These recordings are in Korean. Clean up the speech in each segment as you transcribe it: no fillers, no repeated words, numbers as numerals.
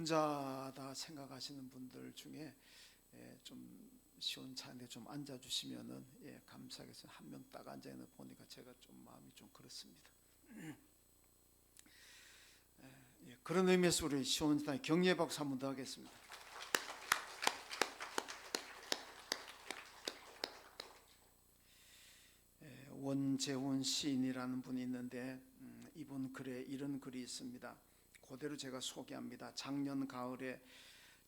혼자다 생각하시는 분들 중에 좀 시원찮은데 좀 앉아주시면은 감사하겠습니다. 한 명 딱 앉아 있는 보니까 제가 좀 마음이 좀 그렇습니다. 그런 의미에서 우리 시원찮게 격려의 박수 한 번 더 하겠습니다. 원재훈 시인이라는 분이 있는데 이분 글에 이런 글이 있습니다. 그대로 제가 소개합니다. 작년 가을에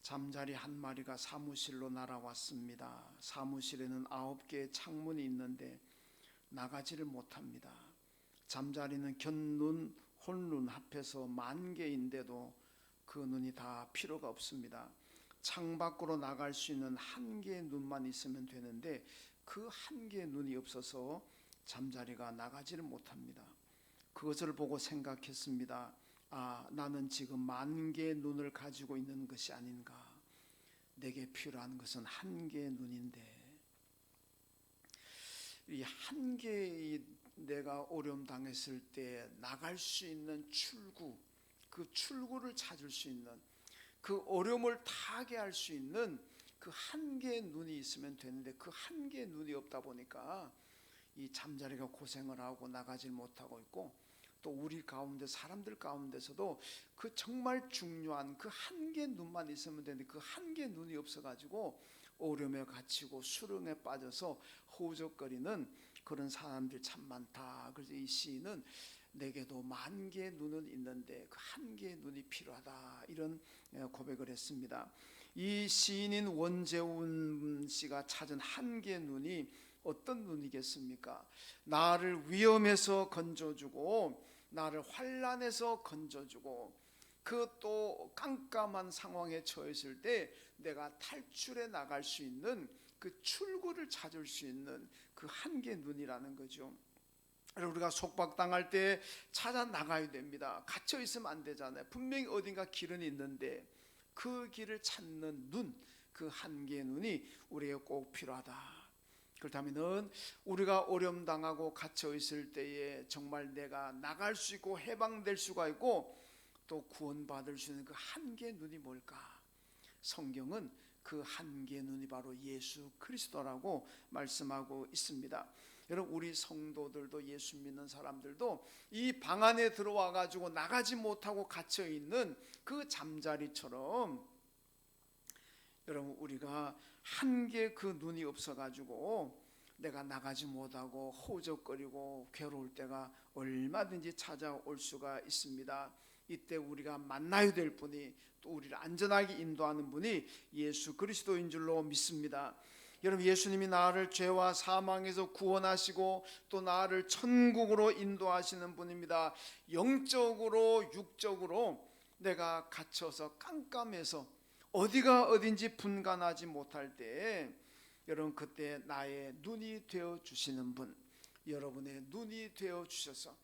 잠자리 한 마리가 사무실로 날아왔습니다. 사무실에는 9개의 창문이 있는데 나가지를 못합니다. 잠자리는 곁눈, 혼눈 합해서 10,000개인데도 그 눈이 다 필요가 없습니다. 창밖으로 나갈 수 있는 1개의 눈만 있으면 되는데 그 1개의 눈이 없어서 잠자리가 나가지를 못합니다. 그것을 보고 생각했습니다. 나는 지금 10,000개의 눈을 가지고 있는 것이 아닌가. 내게 필요한 것은 1개의 눈인데, 이 1개의 내가 어려움 당했을 때 나갈 수 있는 출구, 그 출구를 찾을 수 있는, 그 어려움을 타게 할 수 있는 그 1개의 눈이 있으면 되는데 그 1개의 눈이 없다 보니까 이 잠자리가 고생을 하고 나가질 못하고 있고, 또 우리 가운데 사람들 가운데서도 그 정말 중요한 그 1개의 눈만 있으면 되는데 그 1개의 눈이 없어가지고 어려움에 갇히고 수렁에 빠져서 허우적거리는 그런 사람들 참 많다. 그래서 이 시인은 내게도 10,000개의 눈은 있는데 그 1개의 눈이 필요하다, 이런 고백을 했습니다. 이 시인인 원재훈 씨가 찾은 1개의 눈이 어떤 눈이겠습니까? 나를 위험에서 건져주고 나를 환난에서 건져주고 그 또 깜깜한 상황에 처했을 때 내가 탈출해 나갈 수 있는 그 출구를 찾을 수 있는 그 1개의 눈이라는 거죠. 우리가 속박당할 때 찾아 나가야 됩니다. 갇혀 있으면 안 되잖아요. 분명히 어딘가 길은 있는데 그 길을 찾는 눈, 그 1개의 눈이 우리에게 꼭 필요하다. 그렇다면 우리가 어려움 당하고 갇혀 있을 때에 정말 내가 나갈 수 있고 해방될 수가 있고 또 구원받을 수 있는 그 1개의 눈이 뭘까? 성경은 그 1개의 눈이 바로 예수 그리스도라고 말씀하고 있습니다. 여러분, 우리 성도들도 예수 믿는 사람들도 이 방 안에 들어와 가지고 나가지 못하고 갇혀 있는 그 잠자리처럼 여러분, 우리가 1개의 그 눈이 없어 가지고 내가 나가지 못하고 허우적거리고 괴로울 때가 얼마든지 찾아올 수가 있습니다. 이때 우리가 만나야 될 분이, 또 우리를 안전하게 인도하는 분이 예수 그리스도인 줄로 믿습니다. 여러분, 예수님이 나를 죄와 사망에서 구원하시고 또 나를 천국으로 인도하시는 분입니다. 영적으로 육적으로 내가 갇혀서 깜깜해서 어디가 어딘지 분간하지 못할 때 여러분, 그때 나의 눈이 되어 주시는 분, 여러분의 눈이 되어 주셔서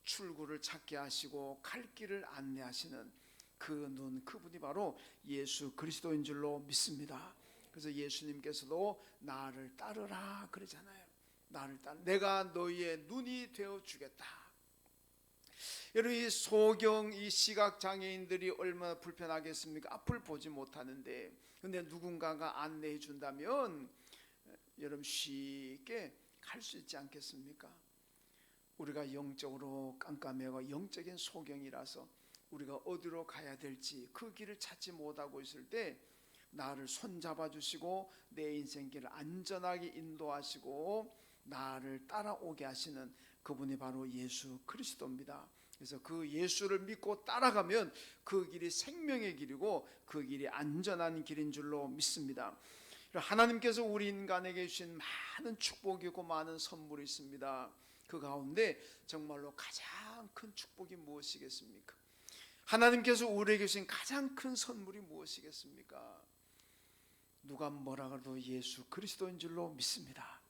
출구를 찾게 하시고 갈 길을 안내하시는 그 눈, 그분이 바로 예수 그리스도인 줄로 믿습니다. 그래서 예수님께서도 나를 따르라 그러잖아요. 나를 따르, 내가 너희의 눈이 되어 주겠다. 여러분, 이 소경, 이 시각장애인들이 얼마나 불편하겠습니까? 앞을 보지 못하는데, 근데 누군가가 안내해 준다면 여러분 쉽게 갈 수 있지 않겠습니까? 우리가 영적으로 깜깜하고 영적인 소경이라서 우리가 어디로 가야 될지 그 길을 찾지 못하고 있을 때 나를 손잡아 주시고 내 인생길을 안전하게 인도하시고 나를 따라오게 하시는 그분이 바로 예수 그리스도입니다. 그래서 그 예수를 믿고 따라가면 그 길이 생명의 길이고 그 길이 안전한 길인 줄로 믿습니다. 하나님께서 우리 인간에게 주신 많은 축복이고 많은 선물이 있습니다. 그 가운데 정말로 가장 큰 축복이 무엇이겠습니까? 하나님께서 우리에게 주신 가장 큰 선물이 무엇이겠습니까? 누가 뭐라 그래도 예수 그리스도인 줄로 믿습니다.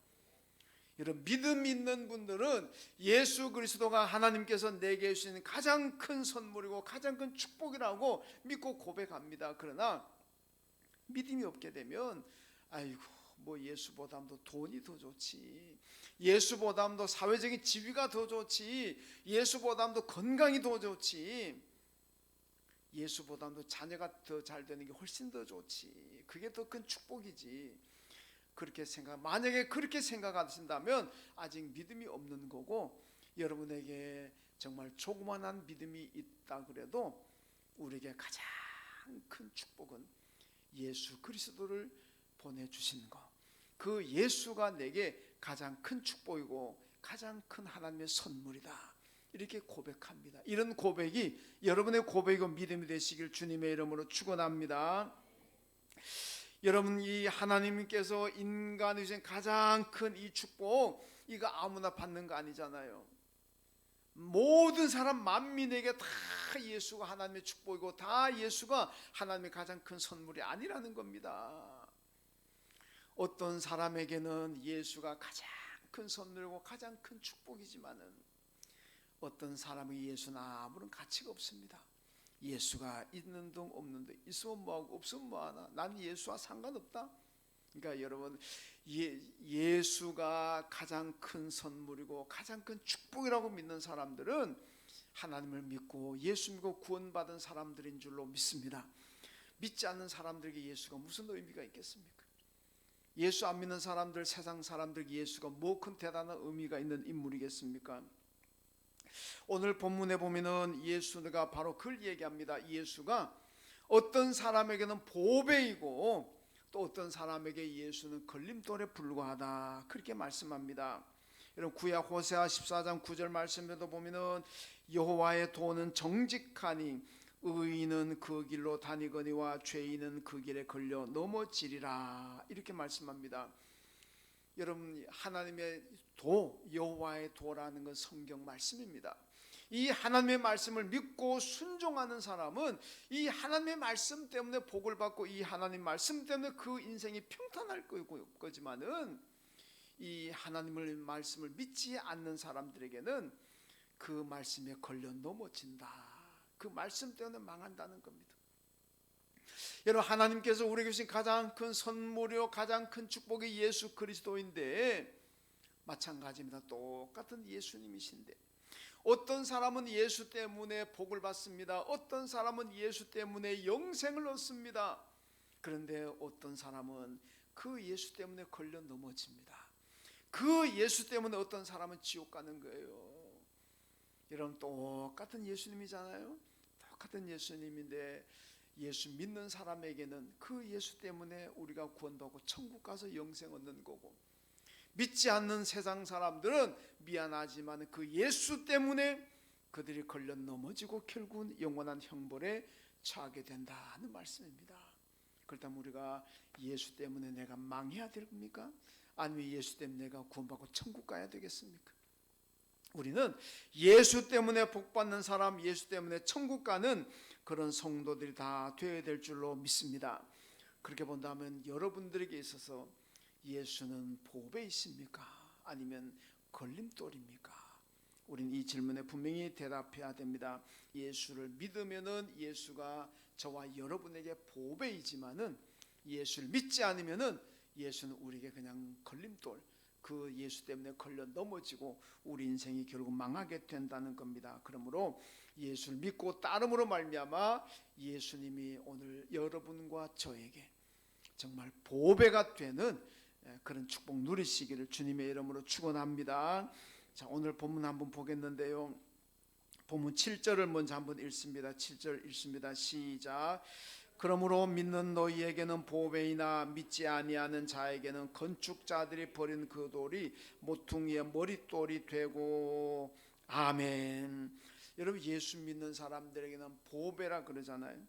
여러분, 믿음 있는 분들은 예수 그리스도가 하나님께서 내게 주신 가장 큰 선물이고 가장 큰 축복이라고 믿고 고백합니다. 그러나 믿음이 없게 되면 아이고, 뭐 예수보다도 돈이 더 좋지, 예수보다도 사회적인 지위가 더 좋지, 예수보다도 건강이 더 좋지, 예수보다도 자녀가 더 잘 되는 게 훨씬 더 좋지. 그게 더 큰 축복이지. 그렇게 만약에 그렇게 생각하신다면 아직 믿음이 없는 거고, 여러분에게 정말 조그만한 믿음이 있다 그래도 우리에게 가장 큰 축복은 예수 그리스도를 보내주신 것. 그 예수가 내게 가장 큰 축복이고 가장 큰 하나님의 선물이다. 이렇게 고백합니다. 이런 고백이 여러분의 고백이고 믿음이 되시길 주님의 이름으로 축원합니다. 여러분, 이 하나님께서 인간이 주신 가장 큰 이 축복, 이거 아무나 받는 거 아니잖아요. 모든 사람 만민에게 다 예수가 하나님의 축복이고 다 예수가 하나님의 가장 큰 선물이 아니라는 겁니다. 어떤 사람에게는 예수가 가장 큰 선물이고 가장 큰 축복이지만은 어떤 사람에게 예수는 아무런 가치가 없습니다. 예수가 있는 둥 없는 둥, 있으면 뭐하고 없으면 뭐하나, 난 예수와 상관없다. 그러니까 여러분, 예수가 가장 큰 선물이고 가장 큰 축복이라고 믿는 사람들은 하나님을 믿고 예수 믿고 구원받은 사람들인 줄로 믿습니다. 믿지 않는 사람들에게 예수가 무슨 의미가 있겠습니까? 예수 안 믿는 사람들, 세상 사람들에게 예수가 뭐 큰 대단한 의미가 있는 인물이겠습니까? 오늘 본문에 보면은 예수가 바로 그걸 얘기합니다. 예수가 어떤 사람에게는 보배이고 또 어떤 사람에게 예수는 걸림돌에 불과하다, 그렇게 말씀합니다. 여러분, 구약 호세아 14장 9절 말씀에도 보면은 여호와의 도는 정직하니 의인은 그 길로 다니거니와 죄인은 그 길에 걸려 넘어지리라, 이렇게 말씀합니다. 여러분, 하나님의 도, 여호와의 도라는 건 성경 말씀입니다. 이 하나님의 말씀을 믿고 순종하는 사람은 이 하나님의 말씀 때문에 복을 받고 이 하나님 말씀 때문에 그 인생이 평탄할 거지만은 이 하나님의 말씀을 믿지 않는 사람들에게는 그 말씀에 걸려 넘어진다. 그 말씀 때문에 망한다는 겁니다. 여러분, 하나님께서 우리에게 주신 가장 큰 선물이요 가장 큰 축복이 예수 그리스도인데 마찬가지입니다. 똑같은 예수님이신데 어떤 사람은 예수 때문에 복을 받습니다. 어떤 사람은 예수 때문에 영생을 얻습니다. 그런데 어떤 사람은 그 예수 때문에 걸려 넘어집니다. 그 예수 때문에 어떤 사람은 지옥 가는 거예요. 여러분, 똑같은 예수님이잖아요. 똑같은 예수님인데 예수 믿는 사람에게는 그 예수 때문에 우리가 구원받고 천국 가서 영생 얻는 거고, 믿지 않는 세상 사람들은 미안하지만 그 예수 때문에 그들이 걸려 넘어지고 결국은 영원한 형벌에 처하게 된다는 말씀입니다. 그렇다면 우리가 예수 때문에 내가 망해야 됩니까? 아니면 예수 때문에 내가 구원받고 천국 가야 되겠습니까? 우리는 예수 때문에 복받는 사람, 예수 때문에 천국 가는 그런 성도들이 다 되어야 될 줄로 믿습니다. 그렇게 본다면 여러분들에게 있어서 예수는 보배이십니까? 아니면 걸림돌입니까? 우리는 이 질문에 분명히 대답해야 됩니다. 예수를 믿으면은 예수가 저와 여러분에게 보배이지만은 예수를 믿지 않으면은 예수는 우리에게 그냥 걸림돌, 그 예수 때문에 걸려 넘어지고 우리 인생이 결국 망하게 된다는 겁니다. 그러므로 예수를 믿고 따름으로 말미암아 예수님이 오늘 여러분과 저에게 정말 보배가 되는 그런 축복 누리시기를 주님의 이름으로 축원합니다. 자, 오늘 본문 한번 보겠는데요. 본문 7절을 먼저 한번 읽습니다. 7절 읽습니다. 시작. 그러므로 믿는 너희에게는 보배이나 믿지 아니하는 자에게는 건축자들이 버린 그 돌이 모퉁이의 머릿돌이 되고. 아멘. 여러분, 예수 믿는 사람들에게는 보배라 그러잖아요.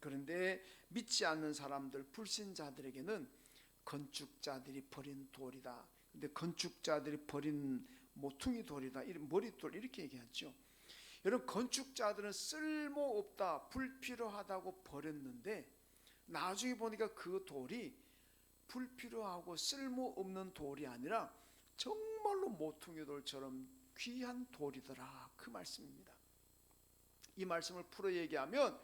그런데 믿지 않는 사람들, 불신자들에게는 건축자들이 버린 돌이다. 근데 건축자들이 버린 모퉁이 돌이다, 머릿돌, 이렇게 얘기하죠. 여러분, 건축자들은 쓸모없다, 불필요하다고 버렸는데 나중에 보니까 그 돌이 불필요하고 쓸모없는 돌이 아니라 정말로 모퉁이 돌처럼 귀한 돌이더라, 그 말씀입니다. 이 말씀을 풀어 얘기하면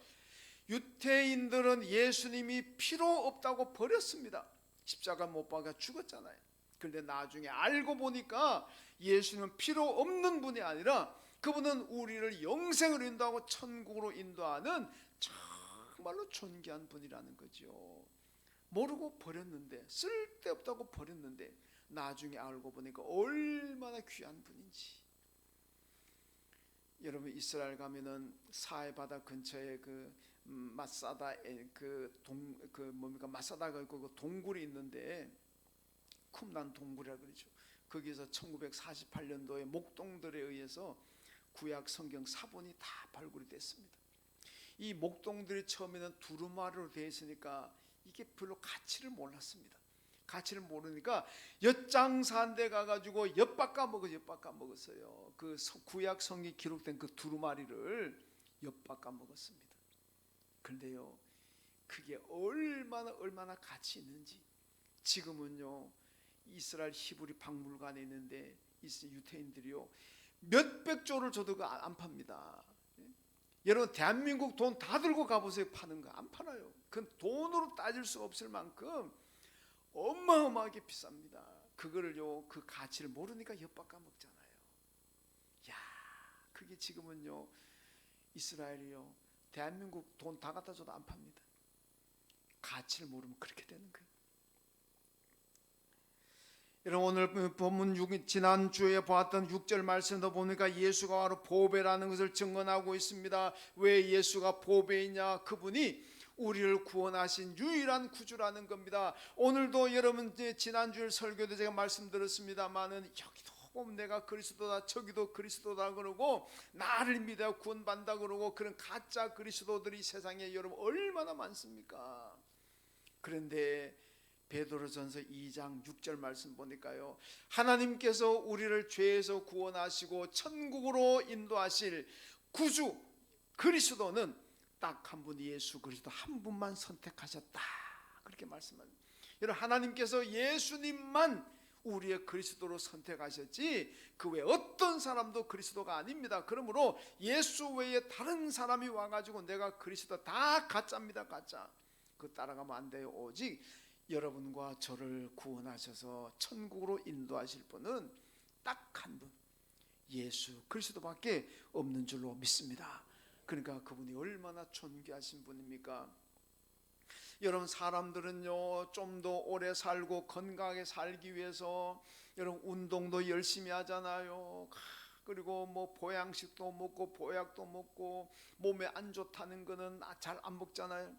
유대인들은 예수님이 필요 없다고 버렸습니다. 십자가 못 박아 죽었잖아요. 그런데 나중에 알고 보니까 예수님은 필요 없는 분이 아니라 그분은 우리를 영생으로 인도하고 천국으로 인도하는 정말로 존귀한 분이라는 거죠. 모르고 버렸는데, 쓸데없다고 버렸는데 나중에 알고 보니까 얼마나 귀한 분인지. 여러분 이스라엘 가면은 사해 바다 근처에 그 마사다 마사다가 있고 그 동굴이 있는데 쿰란 동굴이라 그러죠. 거기서 1948년도에 목동들에 의해서 구약 성경 사본이 다 발굴이 됐습니다. 이 목동들이 처음에는 두루마리로 되어 있으니까 이게 별로 가치를 몰랐습니다. 가치를 모르니까 엿장사한데 가가지고 엿바꿔 먹었어요. 그 구약 성경이 기록된 그 두루마리를 엿바꿔 먹었습니다. 그런데요, 그게 얼마나 가치 있는지 지금은요, 이스라엘 히브리 박물관에 있는데 유태인들이요 몇백 조를 줘도 안 팝니다. 여러분 대한민국 돈 다 들고 가보세요. 파는 거 안 팔아요. 그건 돈으로 따질 수 없을 만큼 어마어마하게 비쌉니다. 그거를요, 그 가치를 모르니까 엿바꿔 먹잖아요. 야, 그게 지금은요 이스라엘이요 대한민국 돈 다 갖다 줘도 안 팝니다. 가치를 모르면 그렇게 되는 거예요. 여러분 오늘 본문 지난주에 보았던 6절 말씀도 보니까 예수가 바로 보배라는 것을 증언하고 있습니다. 왜 예수가 보배이냐? 그분이 우리를 구원하신 유일한 구주라는 겁니다. 오늘도 여러분 지난주에 설교도 제가 말씀드렸습니다마는 여기도 보면 내가 그리스도다 저기도 그리스도다 그러고 나를 믿어 구원받는다 그러고 그런 가짜 그리스도들이 세상에 여러분 얼마나 많습니까? 그런데 베드로전서 2장 6절 말씀 보니까요, 하나님께서 우리를 죄에서 구원하시고 천국으로 인도하실 구주 그리스도는 딱 한 분, 예수 그리스도 한 분만 선택하셨다, 그렇게 말씀합니다. 여러분 하나님께서 예수님만 우리의 그리스도로 선택하셨지 그 외에 어떤 사람도 그리스도가 아닙니다. 그러므로 예수 외에 다른 사람이 와가지고 내가 그리스도 다 가짜입니다. 가짜. 그거 따라가면 안 돼요. 오직 여러분과 저를 구원하셔서 천국으로 인도하실 분은 딱 한 분, 예수 그리스도밖에 없는 줄로 믿습니다. 그러니까 그분이 얼마나 존귀하신 분입니까? 여러분 사람들은요 좀 더 오래 살고 건강하게 살기 위해서 여러분 운동도 열심히 하잖아요. 그리고 뭐 보양식도 먹고 보약도 먹고 몸에 안 좋다는 거는 잘 안 먹잖아요.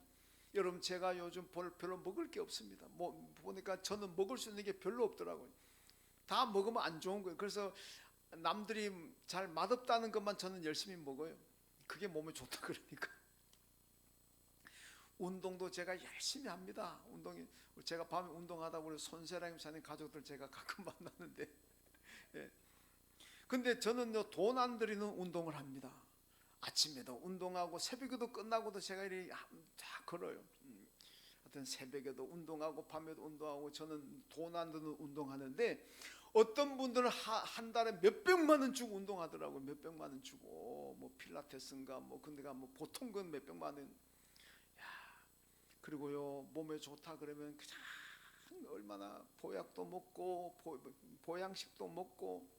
여러분 제가 요즘 별로 먹을 게 없습니다. 뭐 보니까 저는 먹을 수 있는 게 별로 없더라고요. 다 먹으면 안 좋은 거예요. 그래서 남들이 잘 맛없다는 것만 저는 열심히 먹어요. 그게 몸에 좋다 그러니까. 운동도 제가 열심히 합니다. 운동이 제가 밤에 운동하다 보니 손세랑 사는 가족들 제가 가끔 만나는데, 예. 근데 저는 돈 안 들이는 운동을 합니다. 아침에도 운동하고 새벽에도 끝나고도 제가 이렇게 다 걸어요. 하여튼 새벽에도 운동하고 밤에도 운동하고 저는 돈 안 드는 운동하는데 어떤 분들은 한 달에 몇백만 원 주고 운동하더라고요. 몇백만 원 주고 뭐 필라테스인가 뭐 근데가 뭐 보통 건 몇백만 원. 그리고요 몸에 좋다 그러면 그냥 얼마나 보약도 먹고 보양식도 먹고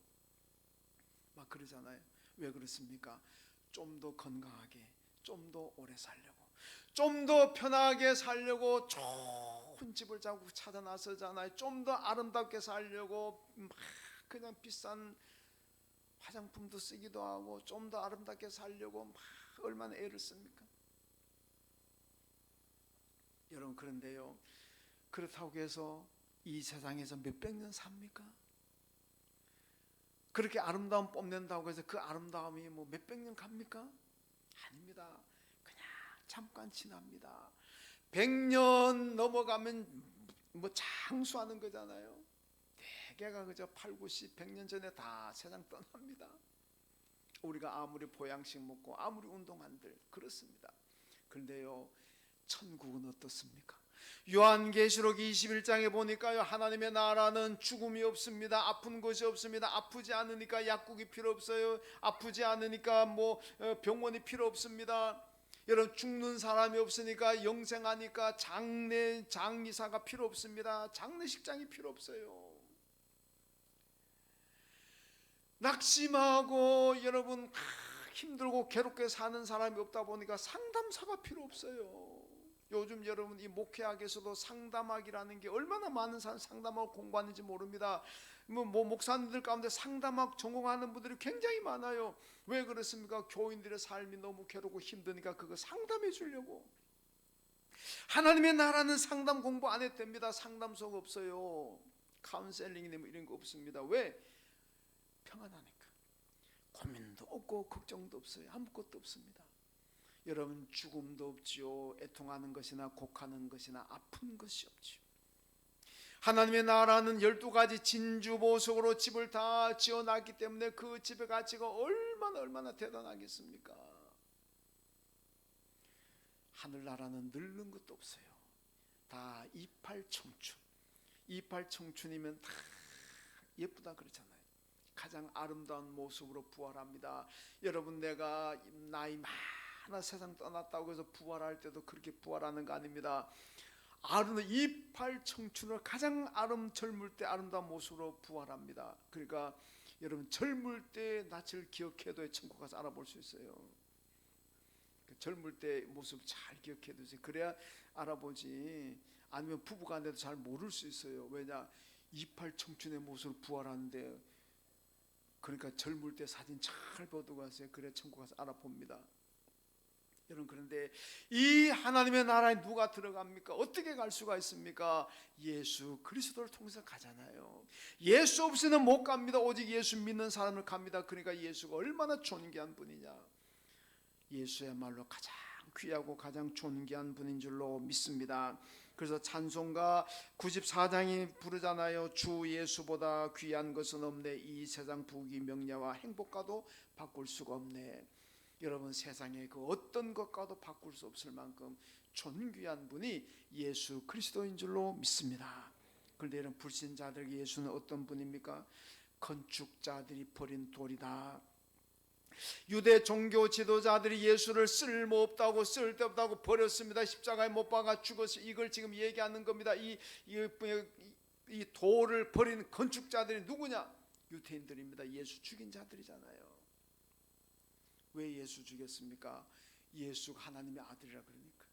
막 그러잖아요. 왜 그렇습니까? 좀 더 건강하게, 좀 더 오래 살려고, 좀 더 편하게 살려고 좋은 집을 자꾸 찾아 나서잖아요. 좀 더 아름답게 살려고 막 그냥 비싼 화장품도 쓰기도 하고 좀 더 아름답게 살려고 막 얼마나 애를 씁니까? 여러분 그런데요, 그렇다고 해서 이 세상에서 몇백 년 삽니까? 그렇게 아름다움 뽐낸다고 해서 그 아름다움이 뭐 몇백 년 갑니까? 아닙니다. 그냥 잠깐 지납니다. 100년 넘어가면 뭐 장수하는 거잖아요. 대개가 그저 8, 90, 100년 전에 다 세상 떠납니다. 우리가 아무리 보양식 먹고 아무리 운동한들 그렇습니다. 그런데요 천국은 어떻습니까? 요한계시록 21장에 보니까요 하나님의 나라는 죽음이 없습니다. 아픈 것이 없습니다. 아프지 않으니까 약국이 필요 없어요. 아프지 않으니까 뭐 병원이 필요 없습니다. 여러분 죽는 사람이 없으니까 영생하니까 장의사가 필요 없습니다. 장례식장이 필요 없어요. 낙심하고 여러분 힘들고 괴롭게 사는 사람이 없다 보니까 상담사가 필요 없어요. 요즘 여러분 이 목회학에서도 상담학이라는 게 얼마나 많은 사람 상담학을 공부하는지 모릅니다. 뭐 목사님들 가운데 상담학 전공하는 분들이 굉장히 많아요. 왜 그렇습니까? 교인들의 삶이 너무 괴롭고 힘드니까 그거 상담해 주려고. 하나님의 나라는 상담 공부 안 해도 됩니다. 상담소가 없어요. 카운셀링이나 뭐 이런 거 없습니다. 왜? 평안하니까. 고민도 없고 걱정도 없어요. 아무것도 없습니다. 여러분 죽음도 없지요. 애통하는 것이나 곡하는 것이나 아픈 것이 없지요. 하나님의 나라는 12가지 진주보석으로 집을 다 지어놨기 때문에 그 집의 가치가 얼마나 대단하겠습니까? 하늘나라는 늙는 것도 없어요. 다 이팔 청춘. 이팔 청춘이면 다 예쁘다 그러잖아요. 가장 아름다운 모습으로 부활합니다. 여러분 내가 나이 많아 세상 떠났다고 해서 부활할 때도 그렇게 부활하는 거 아닙니다. 이팔 청춘으로 가장 젊을 때 아름다운 모습으로 부활합니다. 그러니까 여러분 젊을 때 낯을 기억해도 천국 가서 알아볼 수 있어요. 젊을 때 모습 잘 기억해 두세요. 그래야 알아보지. 아니면 부부간에도 잘 모를 수 있어요. 왜냐? 이팔 청춘의 모습으로 부활하는데, 그러니까 젊을 때 사진 잘 보고 가세요. 그래 천국 가서 알아봅니다. 여러분 그런데 이 하나님의 나라에 누가 들어갑니까? 어떻게 갈 수가 있습니까? 예수 그리스도를 통해서 가잖아요. 예수 없이는 못 갑니다. 오직 예수 믿는 사람을 갑니다. 그러니까 예수가 얼마나 존귀한 분이냐. 예수야말로 가장 귀하고 가장 존귀한 분인 줄로 믿습니다. 그래서 찬송가 94장이 부르잖아요. 주 예수보다 귀한 것은 없네. 이 세상 부귀 명예와 행복과도 바꿀 수가 없네. 여러분 세상에 그 어떤 것과도 바꿀 수 없을 만큼 존귀한 분이 예수 그리스도인 줄로 믿습니다. 그런데 이런 불신자들에게 예수는 어떤 분입니까? 건축자들이 버린 돌이다. 유대 종교 지도자들이 예수를 쓸모없다고 쓸데없다고 버렸습니다. 십자가에 못 박아 죽었어요. 이걸 지금 얘기하는 겁니다. 이 돌을 버린 건축자들이 누구냐? 유대인들입니다. 예수 죽인 자들이잖아요. 왜 예수 죽였습니까? 예수가 하나님의 아들이라 그러니까.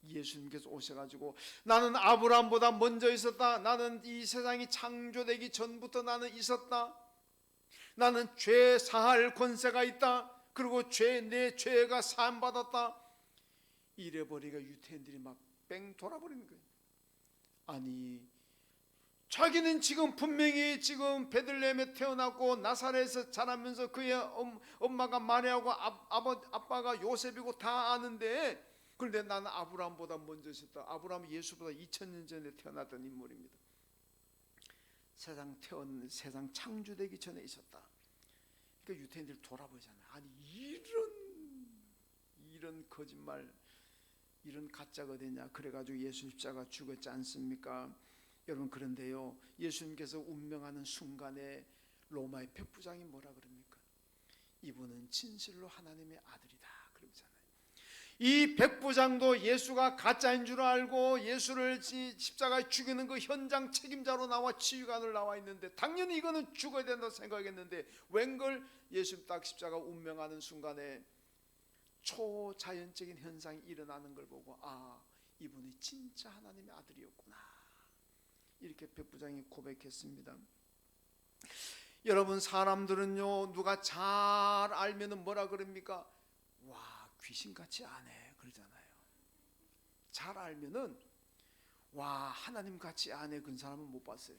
예수님께서 오셔가지고 나는 아브라함보다 먼저 있었다. 나는 이 세상이 창조되기 전부터 나는 있었다. 나는 죄 사할 권세가 있다. 그리고 내 죄가 사함받았다. 이래버리니까 유태인들이 막 뺑 돌아버리는 거예요. 아니 자기는 지금 분명히 지금 베들레헴에 태어났고 나사렛에서 자라면서 그의 엄마가 마리아고 아빠가 요셉이고 다 아는데, 그런데 나는 아브라함보다 먼저 있었다. 아브라함은 예수보다 2000년 전에 태어났던 인물입니다. 세상 창조되기 전에 있었다. 그러니까 유태인들 돌아보잖아요. 아니 이런 거짓말, 이런 가짜가 되냐. 그래가지고 예수 십자가 죽었지 않습니까? 여러분 그런데요, 예수님께서 운명하는 순간에 로마의 백부장이 뭐라 그럽니까? 이분은 진실로 하나님의 아들이다 그러잖아요. 이 백부장도 예수가 가짜인 줄 알고 예수를 십자가에 죽이는 그 현장 책임자로 나와 지휘관으로 나와 있는데 당연히 이거는 죽어야 된다고 생각했는데 웬걸 예수 딱 십자가 운명하는 순간에 초자연적인 현상이 일어나는 걸 보고 아, 이분이 진짜 하나님의 아들이었구나, 이렇게 백부장이 고백했습니다. 여러분 사람들은요 누가 잘 알면은 뭐라 그럽니까? 와 귀신같이 아네 그러잖아요. 잘 알면은 와 하나님같이 아네 그런 사람은 못 봤어요.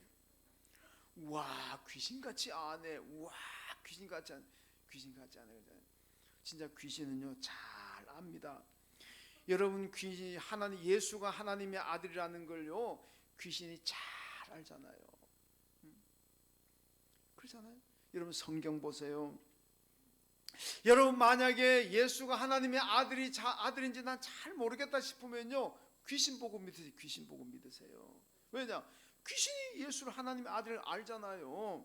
와 귀신같이 아네, 와 귀신같이 아네, 귀신같이 아네 그러잖아요. 진짜 귀신은요 잘 압니다. 여러분 하나님 예수가 하나님의 아들이라는 걸요 귀신이 잘 알잖아요. 그렇잖아요. 여러분 성경 보세요. 여러분 만약에 예수가 하나님의 아들인지 난 잘 모르겠다 싶으면요 귀신 보고 믿으세요. 귀신 보고 믿으세요. 왜냐? 귀신이 예수를 하나님의 아들을 알잖아요.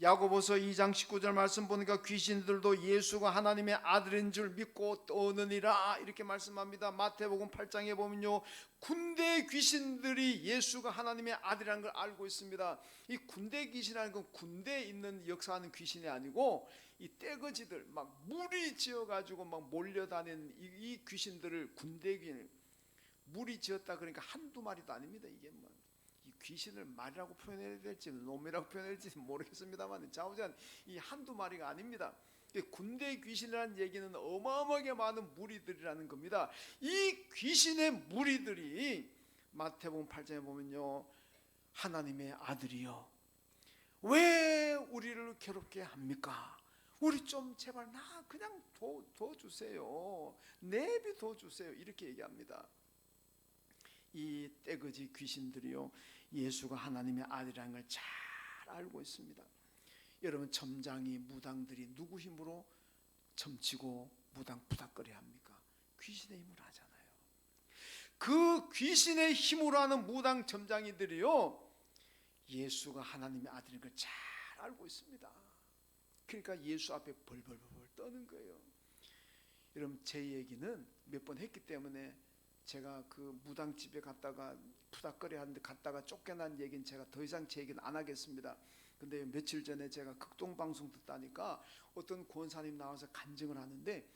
야고보서 2장 19절 말씀 보니까 귀신들도 예수가 하나님의 아들인 줄 믿고 떠느니라 이렇게 말씀합니다. 마태복음 8장에 보면요, 군대 귀신들이 예수가 하나님의 아들이라는 걸 알고 있습니다. 이 군대 귀신이라는 건 군대에 있는 역사하는 귀신이 아니고 이 떼거지들 막 무리 지어가지고 막 몰려다니는 이 귀신들을 군대 귀신, 무리 지었다 그러니까 한두 마리도 아닙니다. 이게 뭐 이 귀신을 말이라고 표현해야 될지 놈이라고 표현해야 될지 모르겠습니다만 자우전 이 한두 마리가 아닙니다. 군대 귀신이라는 얘기는 어마어마하게 많은 무리들이라는 겁니다. 이 귀신의 무리들이 마태복음 8장에 보면요, 하나님의 아들이요, 왜 우리를 괴롭게 합니까? 우리 좀 제발 나 그냥 둬 주세요. 내비둬 주세요. 이렇게 얘기합니다. 이 떼거지 귀신들이요, 예수가 하나님의 아들이라는 걸 잘 알고 있습니다. 여러분, 점장이 무당들이 누구 힘으로 점치고 무당 부닥거려 합니까? 귀신의 힘으로 하잖아요. 그 귀신의 힘으로 하는 무당 점장이들이요, 예수가 하나님의 아들인 걸 잘 알고 있습니다. 그러니까 예수 앞에 벌벌벌 떠는 거예요. 여러분, 제 얘기는 몇 번 했기 때문에 제가 그 무당집에 갔다가 부닥거려 하는데 갔다가 쫓겨난 얘기는 제가 더 이상 제 얘기는 안 하겠습니다. 근데 며칠 전에 제가 극동방송 듣다니까 어떤 권사님 나와서 간증을 하는데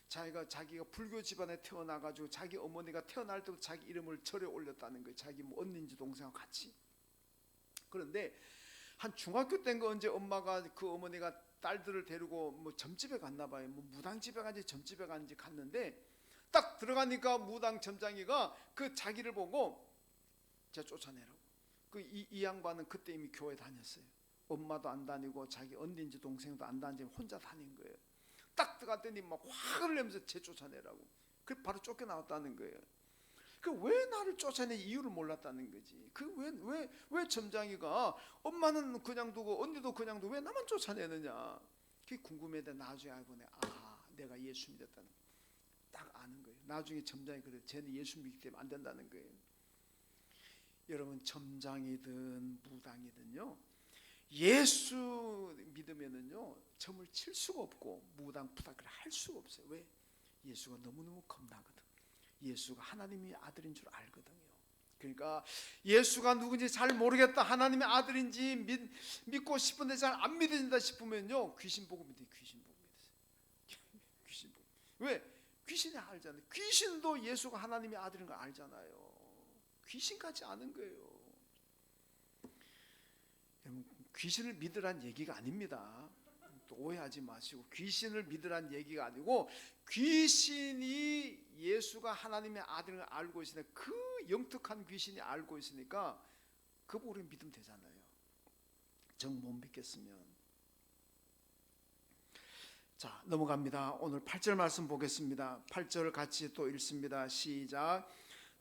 자기가 불교 집안에 태어나가지고 자기 어머니가 태어날 때부터 자기 이름을 절에 올렸다는 거예요. 자기 뭐 언니인지 동생하고 같이. 그런데 한 중학교 때인가 언제 엄마가 그 어머니가 딸들을 데리고 뭐 점집에 갔나 봐요. 뭐 무당집에 간지 점집에 간지 갔는데 딱 들어가니까 무당 점장이가 그 자기를 보고 제가 쫓아내라고. 이 양반은 그때 이미 교회 다녔어요. 엄마도 안 다니고 자기 언니인지 동생도 안 다니고 혼자 다닌 거예요. 딱 들어갔더니 막 화를 내면서 제 쫓아내라고. 그 바로 쫓겨나왔다는 거예요. 그 왜 나를 쫓아내 이유를 몰랐다는 거지. 그 왜 점장이가 엄마는 그냥 두고 언니도 그냥 두고 왜 나만 쫓아내느냐. 그게 궁금했는데 나중에 알고 내가 예수 믿었다는 거. 딱 아는 거예요. 나중에 점장이 그래요. 쟤는 예수 믿기 때문에 안 된다는 거예요. 여러분, 점장이든 무당이든요, 예수 믿으면은요 점을 칠 수가 없고 무당 부탁을 할 수가 없어요. 왜? 예수가 너무너무 겁나거든. 예수가 하나님의 아들인 줄 알거든요. 그러니까 예수가 누군지 잘 모르겠다, 하나님의 아들인지 믿고 싶은데 잘 안 믿어진다 싶으면요 귀신 보고 믿어요. 귀신 보고 믿으세요. 귀신 보고. 왜? 귀신이 알잖아요. 귀신도 예수가 하나님의 아들인 걸 알잖아요. 귀신같이 아는 거예요. 귀신을 믿으란 얘기가 아닙니다. 또 오해하지 마시고, 귀신을 믿으란 얘기가 아니고 귀신이 예수가 하나님의 아들을 알고 있으니까, 그 영특한 귀신이 알고 있으니까 그거 우리 믿으면 되잖아요. 정 못 믿겠으면. 자, 넘어갑니다. 오늘 8절 말씀 보겠습니다. 8절 같이 또 읽습니다. 시작.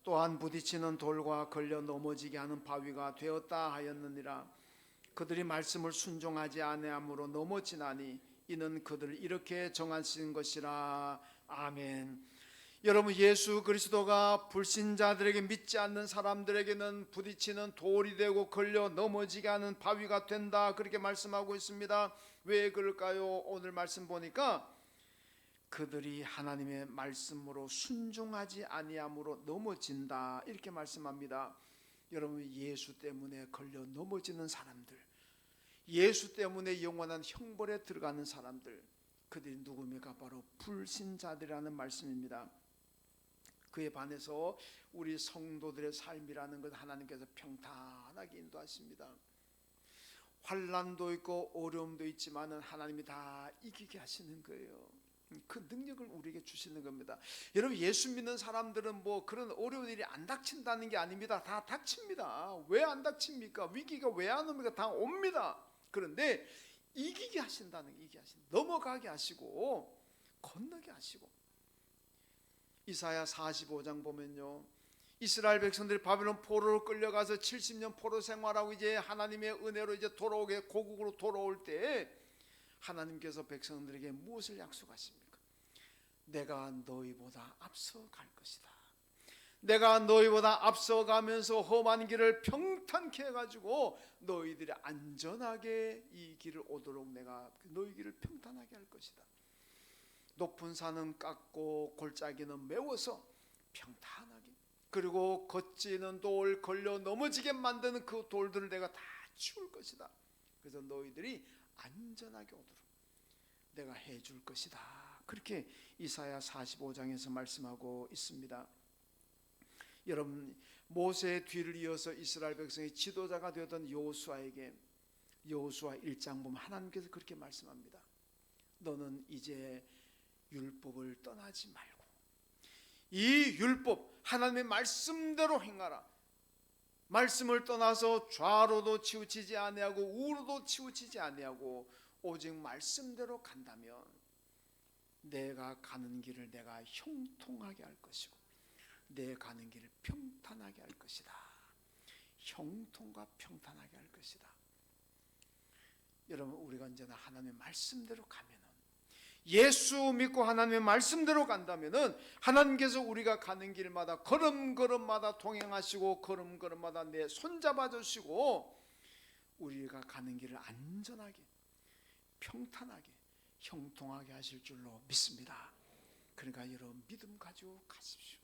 또한 부딪히는 돌과 걸려 넘어지게 하는 바위가 되었다 하였느니라. 그들이 말씀을 순종하지 아니함으로 넘어지나니 이는 그들을 이렇게 정하신 것이라. 아멘. 여러분, 예수 그리스도가 불신자들에게, 믿지 않는 사람들에게는 부딪히는 돌이 되고 걸려 넘어지게 하는 바위가 된다, 그렇게 말씀하고 있습니다. 왜 그럴까요? 오늘 말씀 보니까 그들이 하나님의 말씀으로 순종하지 아니함으로 넘어진다, 이렇게 말씀합니다. 여러분, 예수 때문에 걸려 넘어지는 사람들, 예수 때문에 영원한 형벌에 들어가는 사람들, 그들이 누굽니까? 바로 불신자들이라는 말씀입니다. 그에 반해서 우리 성도들의 삶이라는 것 하나님께서 평탄하게 인도하십니다. 환난도 있고 어려움도 있지만은 하나님이 다 이기게 하시는 거예요. 그 능력을 우리에게 주시는 겁니다. 여러분, 예수 믿는 사람들은 뭐 그런 어려운 일이 안 닥친다는 게 아닙니다. 다 닥칩니다. 왜 안 닥칩니까? 위기가 왜 안 옵니까? 다 옵니다. 그런데 이기게 하신다는 게, 이기게 하신다. 넘어가게 하시고 건너게 하시고. 이사야 45장 보면요, 이스라엘 백성들이 바벨론 포로로 끌려가서 70년 포로 생활하고 이제 하나님의 은혜로 이제 돌아오게, 고국으로 돌아올 때 하나님께서 백성들에게 무엇을 약속하십니까? 내가 너희보다 앞서 갈 것이다. 내가 너희보다 앞서가면서 험한 길을 평탄케 해가지고 너희들이 안전하게 이 길을 오도록 내가 너희 길을 평탄하게 할 것이다. 높은 산은 깎고 골짜기는 메워서 평탄하게, 그리고 걷지는 돌, 걸려 넘어지게 만드는 그 돌들을 내가 다 치울 것이다. 그래서 너희들이 안전하게 오도록 내가 해줄 것이다. 그렇게 이사야 45장에서 말씀하고 있습니다. 여러분, 모세의 뒤를 이어서 이스라엘 백성의 지도자가 되었던 여호수아에게 여호수아 1장 보면 하나님께서 그렇게 말씀합니다. 너는 이제 율법을 떠나지 말고 이 율법 하나님의 말씀대로 행하라. 말씀을 떠나서 좌로도 치우치지 아니하고 우로도 치우치지 아니하고 오직 말씀대로 간다면 내가 가는 길을 내가 형통하게 할 것이고 내 가는 길을 평탄하게 할 것이다. 형통과 평탄하게 할 것이다. 여러분, 우리가 언제나 하나님의 말씀대로 가면은, 예수 믿고 하나님의 말씀대로 간다면은 하나님께서 우리가 가는 길마다 걸음걸음마다 동행하시고 걸음걸음마다 내 손잡아 주시고 우리가 가는 길을 안전하게 평탄하게 형통하게 하실 줄로 믿습니다. 그러니까 여러분, 믿음 가지고 가십시오.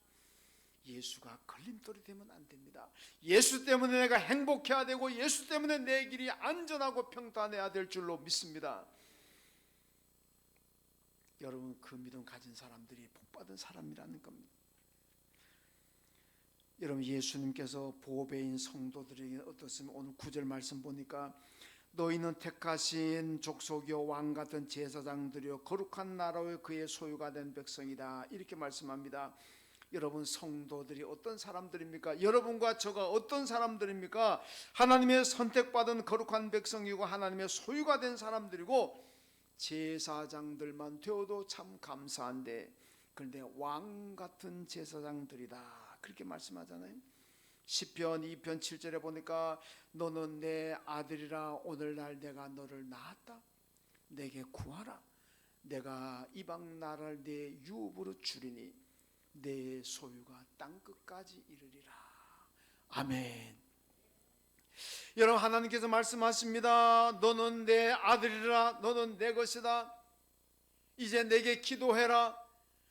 예수가 걸림돌이 되면 안 됩니다. 예수 때문에 내가 행복해야 되고 예수 때문에 내 길이 안전하고 평탄해야 될 줄로 믿습니다. 여러분, 그 믿음 가진 사람들이 복받은 사람이라는 겁니다. 여러분, 예수님께서 보배인 성도들에게 어떻습니까? 오늘 9절 말씀 보니까 너희는 택하신 족속이요 왕 같은 제사장들이요 거룩한 나라의 그의 소유가 된 백성이다. 이렇게 말씀합니다. 여러분, 성도들이 어떤 사람들입니까? 여러분과 저가 어떤 사람들입니까? 하나님의 선택받은 거룩한 백성이고 하나님의 소유가 된 사람들이고 제사장들만 되어도 참 감사한데, 그런데 왕 같은 제사장들이다. 그렇게 말씀하잖아요. 시편 2편 7절에 보니까 너는 내 아들이라 오늘날 내가 너를 낳았다. 내게 구하라. 내가 이방 나라를 내 유업으로 주리니 내 소유가 땅끝까지 이르리라. 아멘. 여러분, 하나님께서 말씀하십니다. 너는 내 아들이라, 너는 내 것이다. 이제 내게 기도해라.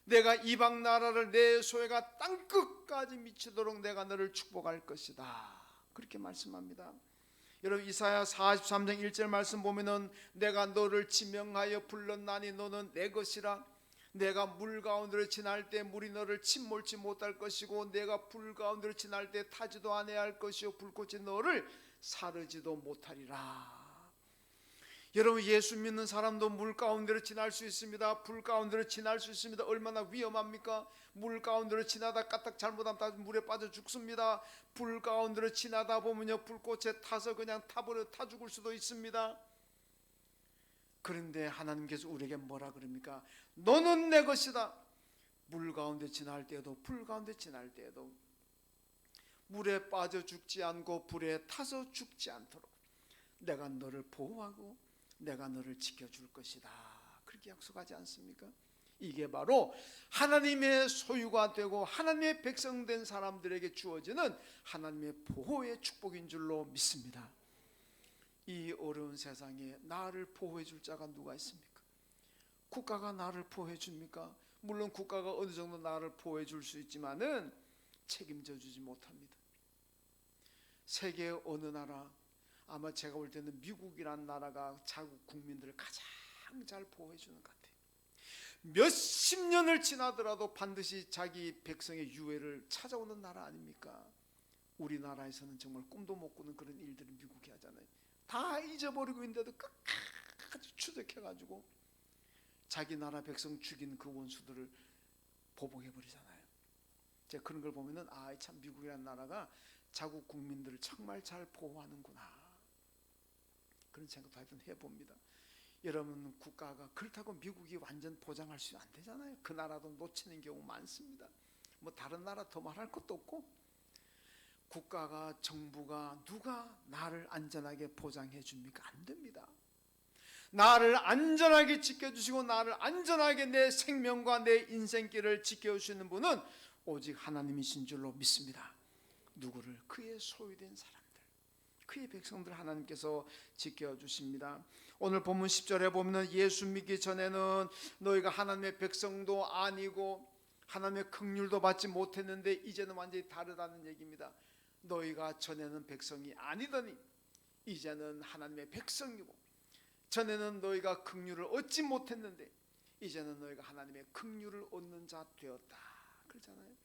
내가 이방 나라를 내 소유가 땅끝까지 미치도록 내가 너를 축복할 것이다. 그렇게 말씀합니다. 여러분, 이사야 43장 1절 말씀 보면은 내가 너를 지명하여 불렀나니 너는 내 것이라. 내가 물 가운데로 지날 때 물이 너를 침몰치 못할 것이고 내가 불 가운데로 지날 때 타지도 아니할 것이요 불꽃이 너를 사르지도 못하리라. 여러분, 예수 믿는 사람도 물 가운데로 지날 수 있습니다. 불 가운데로 지날 수 있습니다. 얼마나 위험합니까? 물 가운데로 지나다 까딱 잘못하면 물에 빠져 죽습니다. 불 가운데로 지나다 보면요 불꽃에 타서 그냥 타 죽을 수도 있습니다. 그런데 하나님께서 우리에게 뭐라 그럽니까? 너는 내 것이다. 물 가운데 지날 때에도 불 가운데 지날 때에도 물에 빠져 죽지 않고 불에 타서 죽지 않도록 내가 너를 보호하고 내가 너를 지켜줄 것이다. 그렇게 약속하지 않습니까? 이게 바로 하나님의 소유가 되고 하나님의 백성된 사람들에게 주어지는 하나님의 보호의 축복인 줄로 믿습니다. 이 어려운 세상에 나를 보호해 줄 자가 누가 있습니까? 국가가 나를 보호해 줍니까? 물론 국가가 어느 정도 나를 보호해 줄 수 있지만은 책임져 주지 못합니다. 세계 어느 나라, 아마 제가 볼 때는 미국이란 나라가 자국 국민들을 가장 잘 보호해 주는 것 같아요. 몇십 년을 지나더라도 반드시 자기 백성의 유해를 찾아오는 나라 아닙니까? 우리나라에서는 정말 꿈도 못 꾸는 그런 일들을 미국이 하잖아요. 다 잊어버리고 있는데도 끝까지 추적해가지고 자기 나라 백성 죽인 그 원수들을 보복해버리잖아요. 제가 그런 걸 보면은 참 미국이라는 나라가 자국 국민들을 정말 잘 보호하는구나, 그런 생각도 하여튼 해봅니다. 여러분, 국가가 그렇다고 미국이 완전 보장할 수 안 되잖아요. 그 나라도 놓치는 경우 많습니다. 뭐 다른 나라 더 말할 것도 없고, 국가가, 정부가 누가 나를 안전하게 보장해 줍니까? 안 됩니다. 나를 안전하게 지켜주시고 나를 안전하게 내 생명과 내 인생길을 지켜주시는 분은 오직 하나님이신 줄로 믿습니다. 누구를? 그의 소유된 사람들, 그의 백성들 하나님께서 지켜주십니다. 오늘 본문 10절에 보면 예수 믿기 전에는 너희가 하나님의 백성도 아니고 하나님의 긍휼도 받지 못했는데 이제는 완전히 다르다는 얘기입니다. 너희가 전에는 백성이 아니더니 이제는 하나님의 백성이고, 전에는 너희가 긍휼을 얻지 못했는데 이제는 너희가 하나님의 긍휼을 얻는 자 되었다 그러잖아요.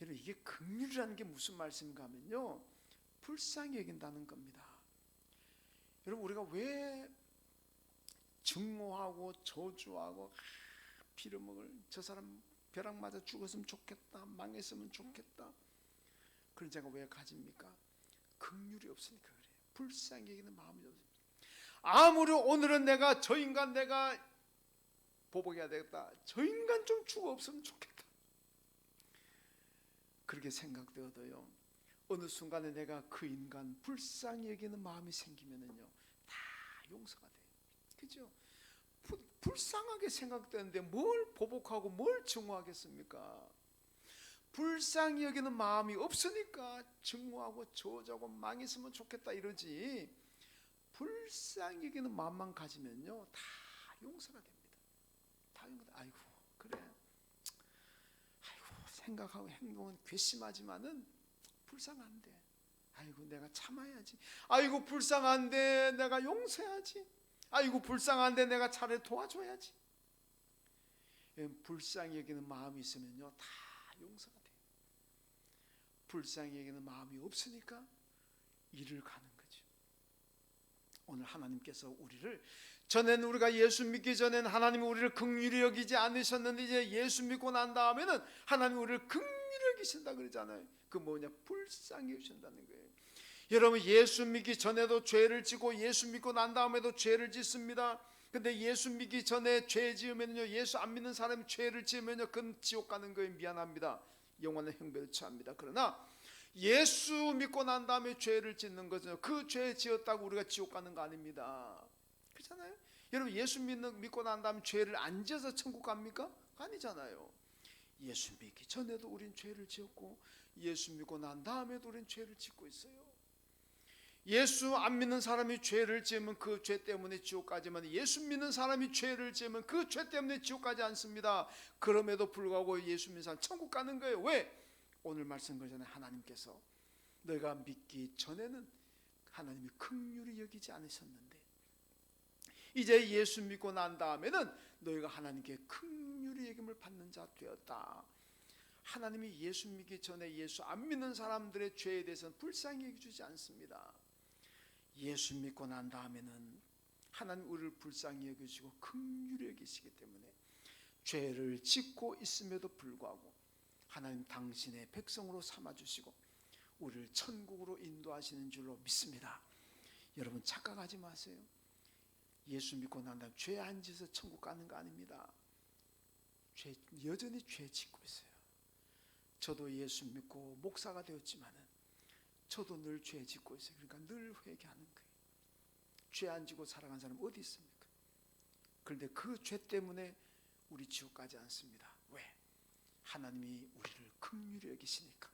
여러분, 이게 긍휼이라는 게 무슨 말씀인가 하면요, 불쌍히 여긴다는 겁니다. 여러분, 우리가 왜 증오하고 저주하고 빌어먹을, 저 사람 벼락 맞아 죽었으면 좋겠다, 망했으면 좋겠다, 그런 생각 왜 가집니까? 긍휼이 없으니까 그래요. 불쌍히 여기는 마음이 없어요. 아무리 오늘은 내가 저 인간 내가 보복해야 되겠다, 저 인간 좀 죽어 없으면 좋겠다, 그렇게 생각되어도요, 어느 순간에 내가 그 인간 불쌍히 여기는 마음이 생기면은요, 다 용서가 돼요. 그죠? 불쌍하게 생각되는데 뭘 보복하고 뭘 증오하겠습니까? 불쌍히 여기는 마음이 없으니까 증오하고 저주하고 망했으면 좋겠다 이러지, 불쌍히 여기는 마음만 가지면요, 다 용서가 됩니다. 다 용서가. 아이고 그래, 아이고 생각하고 행동은 괘씸하지만은 불쌍한데, 아이고 내가 참아야지, 아이고 불쌍한데 내가 용서해야지, 아이고 불쌍한데 내가 차라리 도와줘야지. 불쌍히 여기는 마음이 있으면요, 다 용서가 돼요. 불쌍히 여기는 마음이 없으니까 일을 가는 거죠. 오늘 하나님께서 우리를, 전에는 우리가 예수 믿기 전에는 하나님이 우리를 긍휼히 여기지 않으셨는데 이제 예수 믿고 난 다음에는 하나님이 우리를 긍휼히 여기신다 그러잖아요. 그 뭐냐? 불쌍히 여기신다는 거예요. 여러분, 예수 믿기 전에도 죄를 짓고 예수 믿고 난 다음에도 죄를 짓습니다. 근데 예수 믿기 전에 죄 지으면요, 예수 안 믿는 사람이 죄를 지으면요, 그건 지옥 가는 거예요. 미안합니다. 영원한 형벌을 처합니다. 그러나 예수 믿고 난 다음에 죄를 짓는 것은 그 죄 지었다고 우리가 지옥 가는 거 아닙니다. 그렇잖아요. 여러분, 예수 믿고 난 다음에 죄를 안 지어서 천국 갑니까? 아니잖아요. 예수 믿기 전에도 우린 죄를 지었고 예수 믿고 난 다음에도 우린 죄를 짓고 있어요. 예수 안 믿는 사람이 죄를 지으면 그 죄 때문에 지옥 가지만, 예수 믿는 사람이 죄를 지으면 그 죄 때문에 지옥 가지 않습니다. 그럼에도 불구하고 예수 믿는 사람 천국 가는 거예요. 왜? 오늘 말씀 그러잖아요. 하나님께서 너희가 믿기 전에는 하나님이 긍휼히 여기지 않으셨는데 이제 예수 믿고 난 다음에는 너희가 하나님께 긍휼히 여김을 받는 자 되었다. 하나님이 예수 믿기 전에 예수 안 믿는 사람들의 죄에 대해서는 불쌍히 여기주지 않습니다. 예수 믿고 난 다음에는 하나님 우리를 불쌍히 여기시고 긍휼히 여기시기 때문에 죄를 짓고 있음에도 불구하고 하나님 당신의 백성으로 삼아주시고 우리를 천국으로 인도하시는 줄로 믿습니다. 여러분, 착각하지 마세요. 예수 믿고 난 다음 죄 안 지어서 천국 가는 거 아닙니다. 여전히 죄 짓고 있어요. 저도 예수 믿고 목사가 되었지만은 저도 늘 죄 짓고 있어요. 그러니까 늘 회개하는 거예요. 죄 안 지고 살아간 사람 어디 있습니까? 그런데 그 죄 때문에 우리 지옥 가지 않습니다. 왜? 하나님이 우리를 긍휼히 여기시니까,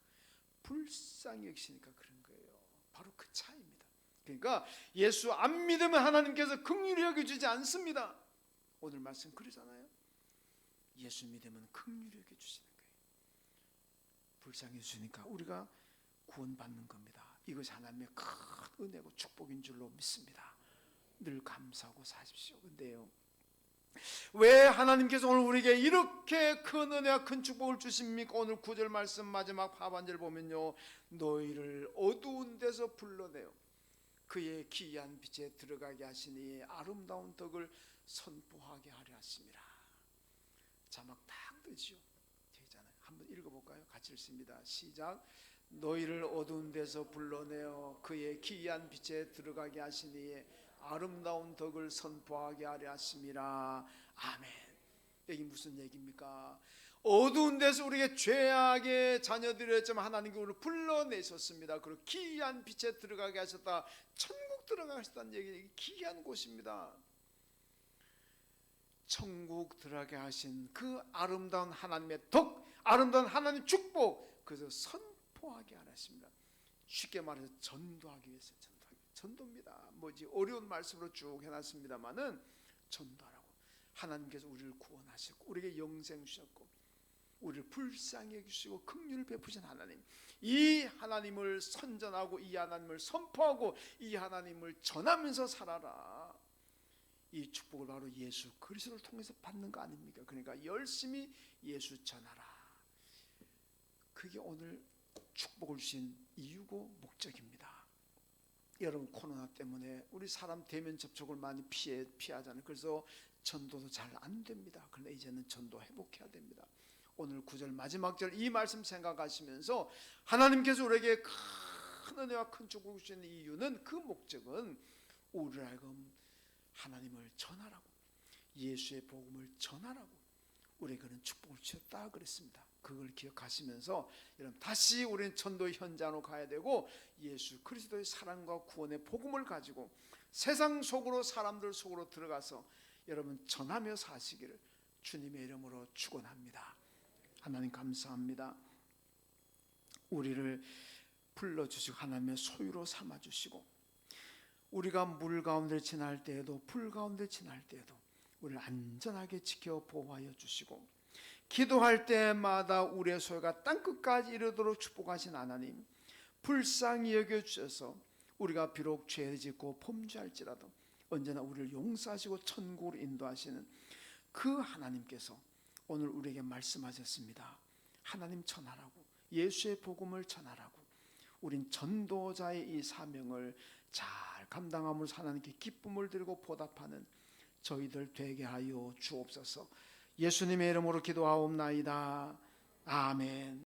불쌍히 여기시니까 그런 거예요. 바로 그 차이입니다. 그러니까 예수 안 믿으면 하나님께서 긍휼히 여겨주지 않습니다. 오늘 말씀 그러잖아요. 예수 믿으면 긍휼히 여겨주시는 거예요. 불쌍히 여주니까 우리가 구원받는 겁니다. 이것이 하나님의 큰 은혜고 축복인 줄로 믿습니다. 늘 감사하고 사십시오. 근데요, 왜 하나님께서 오늘 우리에게 이렇게 큰 은혜와 큰 축복을 주십니까? 오늘 9절 말씀 마지막 하반절 보면요, 너희를 어두운 데서 불러내어 그의 기이한 빛에 들어가게 하시니 아름다운 덕을 선포하게 하려 하심이라. 자막 딱 뜨지요. 되잖아요. 한번 읽어볼까요? 같이 읽습니다. 시작. 너희를 어두운 데서 불러내어 그의 기이한 빛에 들어가게 하시니 아름다운 덕을 선포하게 하려 하심이라. 아멘. 여기 무슨 얘기입니까? 어두운 데서 우리에게 죄악의 자녀들이었지만 하나님께 우리를 불러내셨습니다. 그리고 기이한 빛에 들어가게 하셨다. 천국 들어가셨다는 얘기, 기이한 곳입니다. 천국 들어가게 하신 그 아름다운 하나님의 덕, 아름다운 하나님의 축복, 그래서 선포하게 하셨습니다. 쉽게 말해서 전도하기 위해서 전도입니다. 뭐지 어려운 말씀으로 쭉 해놨습니다만은 전도하라고. 하나님께서 우리를 구원하셨고 우리에게 영생 주셨고 우리를 불쌍히 여기시고 긍휼을 베푸신 하나님, 이 하나님을 선전하고 이 하나님을 선포하고 이 하나님을 전하면서 살아라. 이 축복을 바로 예수 그리스도를 통해서 받는 거 아닙니까? 그러니까 열심히 예수 전하라. 그게 오늘 축복을 주신 이유고 목적입니다. 여러분 코로나 때문에 우리 사람 대면 접촉을 많이 피하잖아요. 그래서 전도도 잘 안 됩니다. 그런데 이제는 전도 회복해야 됩니다. 오늘 9절 마지막 절 이 말씀 생각하시면서 하나님께서 우리에게 큰 은혜와 큰 축복을 주시는 이유는, 그 목적은 우리를 하여금 하나님을 전하라고, 예수의 복음을 전하라고 우리에게는 축복을 주셨다 그랬습니다. 그걸 기억하시면서 여러분 다시 우리는 전도의 현장으로 가야 되고 예수 그리스도의 사랑과 구원의 복음을 가지고 세상 속으로, 사람들 속으로 들어가서 여러분 전하며 사시기를 주님의 이름으로 축원합니다. 하나님 감사합니다. 우리를 불러주시고 하나님의 소유로 삼아주시고 우리가 물 가운데 지날 때에도 불 가운데 지날 때에도 우리를 안전하게 지켜 보호하여 주시고 기도할 때마다 우리의 소유가 땅끝까지 이르도록 축복하신 하나님, 불쌍히 여겨주셔서 우리가 비록 죄 짓고 범죄할지라도 언제나 우리를 용서하시고 천국으로 인도하시는 그 하나님께서 오늘 우리에게 말씀하셨습니다. 하나님 전하라고, 예수의 복음을 전하라고. 우린 전도자의 이 사명을 잘 감당함으로 하나님께 기쁨을 드리고 보답하는 저희들 되게 하여 주옵소서. 예수님의 이름으로 기도하옵나이다. 아멘.